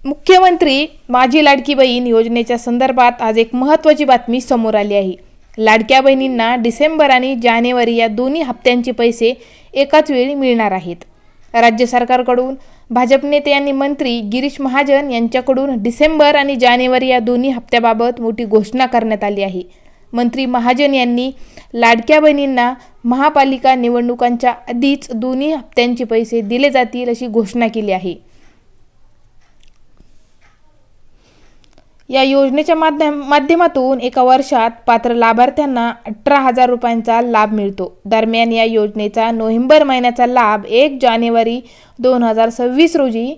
मुख्यमंत्री माझी लाडकी बहीण योजनेच्या संदर्भात आज एक महत्त्वाची बातमी समोर आली आहे। लाडक्या बहिणींना डिसेंबर आणि जानेवारी या दोन्ही हप्त्यांचे पैसे एकाच वेळी मिळणार आहेत। राज्य सरकारकडून भाजप नेते आणि मंत्री गिरीश महाजन यांच्याकडून डिसेंबर आणि जानेवारी या दोन्ही हप्त्याबाबत मोठी घोषणा करण्यात आली आहे। मंत्री महाजन यांनी लाडक्या बहिणींना महापालिका निवडणुकांच्या आधीच दोन्ही हप्त्यांचे पैसे दिले जातील अशी घोषणा केली आहे। या योजनेच्या माध्यमातून एका वर्षात पात्र लाभार्थ्यांना 18,000 रुपयांचा लाभ मिळतो। दरम्यान या योजनेचा नोव्हेंबर महिन्याचा लाभ 1 जानेवारी 2026 रोजी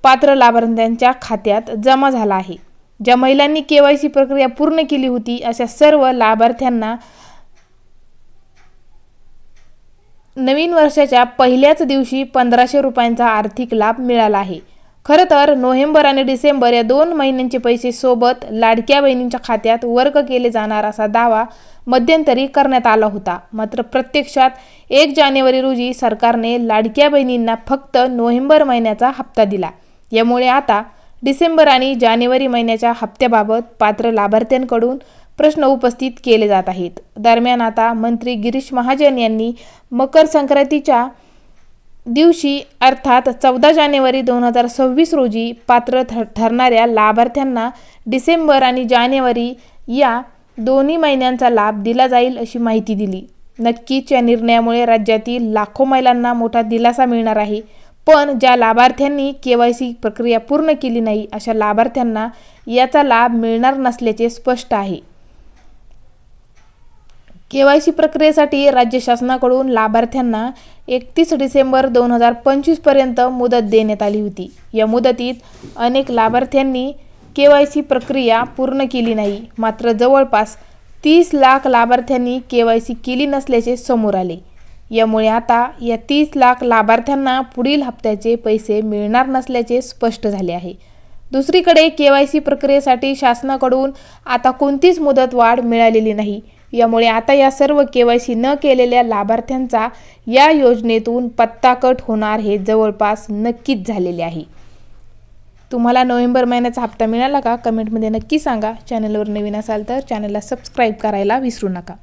पात्र लाभार्थ्यांच्या खात्यात जमा झाला आहे। ज्या महिलांनी केवायसी प्रक्रिया पूर्ण केली होती अशा सर्व लाभार्थ्यांना नवीन वर्षाच्या पहिल्याच दिवशी 1,500 रुपयांचा आर्थिक लाभ मिळाला आहे। खरं तर नोव्हेंबर आणि डिसेंबर या 2 महिन्यांचे पैसे सोबत लाडक्या बहिणींच्या खात्यात वर्ग केले जाणार असा दावा मध्यंतरी करण्यात आला होता। मात्र प्रत्यक्षात 1 जानेवारी रोजी सरकारने लाडक्या बहिणींना फक्त नोव्हेंबर महिन्याचा हप्ता दिला। यामुळे आता डिसेंबर आणि जानेवारी महिन्याच्या हप्त्याबाबत पात्र लाभार्थ्यांकडून प्रश्न उपस्थित केले जात आहेत। दरम्यान आता मंत्री गिरीश महाजन यांनी मकर संक्रांतीच्या दिवशी अर्थात 14 जानेवारी 2026 रोजी पात्र ठरणाऱ्या लाभार्थ्यांना डिसेंबर आणि जानेवारी या दोन्ही महिन्यांचा लाभ दिला जाईल अशी माहिती दिली। नक्कीच या निर्णयामुळे राज्यातील लाखो महिलांना मोठा दिलासा मिळणार आहे। पण ज्या लाभार्थ्यांनी केवायसी प्रक्रिया पूर्ण केली नाही अशा लाभार्थ्यांना याचा लाभ मिळणार नसल्याचे स्पष्ट आहे। केवायसी प्रक्रियेसाठी राज्य शासनाकडून लाभार्थ्यांना 31 डिसेंबर 2025 पर्यंत मुदत देण्यात आली होती। या मुदतीत अनेक लाभार्थ्यांनी केवायसी प्रक्रिया पूर्ण केली नाही। मात्र जवळपास 30 लाख लाभार्थ्यांनी केवायसी केली नसल्याचे समोर आले। यामुळे आता या 30 लाख लाभार्थ्यांना पुढील हप्त्याचे पैसे मिळणार नसल्याचे स्पष्ट झाले आहे। दुसरीकडे केवायसी प्रक्रियेसाठी शासनाकडून आता कोणतीच मुदत वाढ मिळालेली नाही। यामुळे आता या सर्व केवायसी न केलेल्या लाभार्थ्यांचा या योजनेतून पत्ता कट होणार हे जवळपास नक्कीच झालेले आहे। तुम्हाला नोव्हेंबर महिन्याचा हप्ता मिळाला का? कमेंटमध्ये नक्की सांगा। चॅनलवर नवीन असाल तर चॅनलला सबस्क्राईब करायला विसरू नका।